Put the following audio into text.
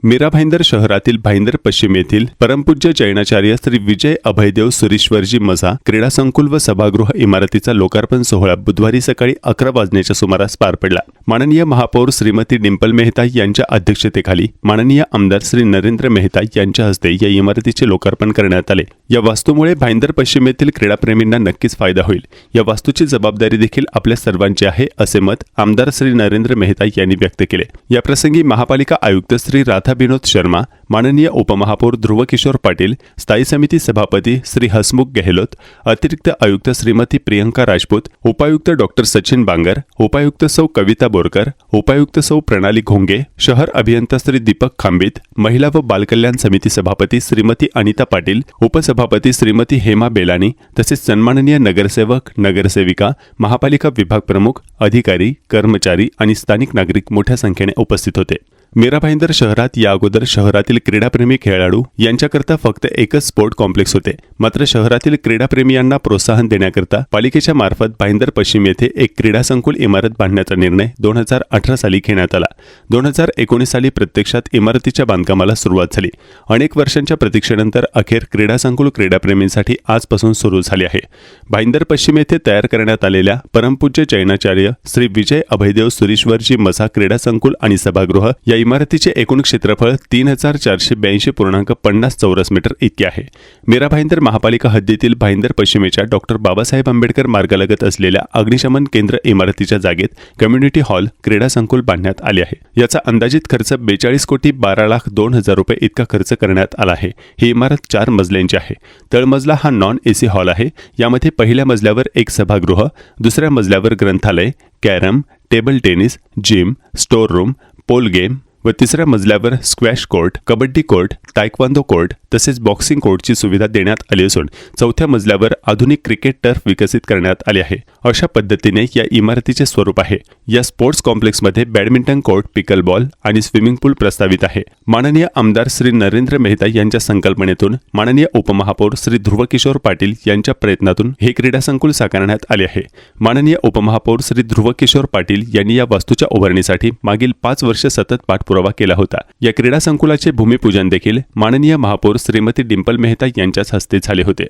मीरा भाईंदर शहरातील भाईंदर पश्चिम येथील परमपूज्य जैनाचार्य श्री विजय अभयदेव सुरेश्वरजी मजा क्रीडा संकुल व सभागृह इमारतीचा लोकार्पण सोहळा बुधवारी सकाळी 11 वाजण्याच्या सुमारास पार पडला। माननीय महापौर श्रीमती डिंपल मेहता यांच्या अध्यक्षतेखाली माननीय आमदार श्री नरेंद्र मेहता यांच्या हस्ते या इमारतीचे लोकार्पण करण्यात आले। या वास्तूमुळे भाईंदर पश्चिम येथील क्रीडाप्रेमींना नक्कीच फायदा होईल। या वास्तूची जबाबदारी देखील आपल्या सर्वांची आहे असे मत आमदार श्री नरेंद्र मेहता यांनी व्यक्त केले। या प्रसंगी महापालिका आयुक्त श्री राधा विनोद शर्मा, माननीय उपमहापौर ध्रुव किशोर पाटील, स्थायी समिती सभापती श्री हसमुख गेहलोत, अतिरिक्त आयुक्त श्रीमती प्रियंका राजपूत, उपायुक्त डॉक्टर सचिन बांगर, उपायुक्त सौ कविता बोरकर, उपायुक्त सौ प्रणाली घोंगे, शहर अभियंता श्री दीपक खांबित, महिला व बालकल्याण समिती सभापती श्रीमती अनिता पाटील, उपसभापती श्रीमती हेमा बेलानी तसेच सन्माननीय नगरसेवक, नगरसेविका, महापालिका विभाग प्रमुख, अधिकारी, कर्मचारी आणि स्थानिक नागरिक मोठ्या संख्येने उपस्थित होते। मीरा भाईंदर शहरात या अगोदर शहरातील क्रीडाप्रेमी खेळाडू यांच्याकरता फक्त एकच स्पोर्ट कॉम्प्लेक्स होते। मात्र शहरातील क्रीडाप्रेमीयांना प्रोत्साहन देण्याकरता पालिकेच्या मार्फत भाईंदर पश्चिम येथे एक क्रीडा संकुल इमारत बांधण्याचा निर्णय 2018 साली घेण्यात आला। 2019 साली प्रत्यक्षात इमारतीच्या बांधकामाला सुरुवात झाली। अनेक वर्षांच्या प्रतीक्षेनंतर अखेर क्रीडा संकुल क्रीडाप्रेमींसाठी आजपासून सुरू झाले आहे। भाईंदर पश्चिम येथे तयार करण्यात आलेल्या परमपूज्य जैनाचार्य श्री विजय अभयदेव सुरेश्वरजी मसा क्रीडा संकुल आणि सभागृह या इमारतीचे एकूण क्षेत्रफळ 3482.50 चौरस मीटर इतके आहे। मीरा भाईंदर महापालिका हद्दीतील भाईंदर पश्चिमेच्या डॉक्टर बाबासाहेब आंबेडकर मार्गालगत असलेल्या अग्निशमन केंद्र इमारतीच्या जागेत कम्युनिटी हॉल क्रीडा संकुल बांधण्यात आले आहे। याचा अंदाजित खर्च 42,12,02,000 रुपये इतका खर्च करण्यात आला आहे। ही इमारत 4 मजल्यांची आहे। तळमजला हा नॉन एसी हॉल आहे। यामध्ये पहिल्या मजल्यावर एक सभागृह, दुसऱ्या मजल्यावर ग्रंथालय, carrom, table tennis, gym, store room, pool game व तिसऱ्या मजल्यावर squash court, kabaddi court, taekwondo court तसेच बॉक्सिंग कोर्टची सुविधा देण्यात आली असून चौथ्या मजल्यावर आधुनिक क्रिकेट टर्फ विकसित करण्यात आले आहे। अशा पद्धतीने या इमारतीचे स्वरूप आहे। या स्पोर्ट्स कॉम्प्लेक्समध्ये बॅडमिंटन कोर्ट, पिकल बॉल आणि स्विमिंग पूल प्रस्तावित आहे। माननीय आमदार श्री नरेंद्र मेहता यांच्या संकल्पनेतून माननीय उपमहापौर श्री ध्रुव किशोर पाटील यांच्या प्रयत्नातून हे क्रीडा संकुल साकारण्यात आले आहे। माननीय उपमहापौर श्री ध्रुव किशोर पाटील यांनी या वास्तूच्या उभारणीसाठी मागील 5 वर्ष सतत पाठपुरावा केला होता। या क्रीडा संकुलाचे भूमिपूजन देखील माननीय महापौर श्रीमती डिंपल मेहता यांच्याच हस्ते झाले होते।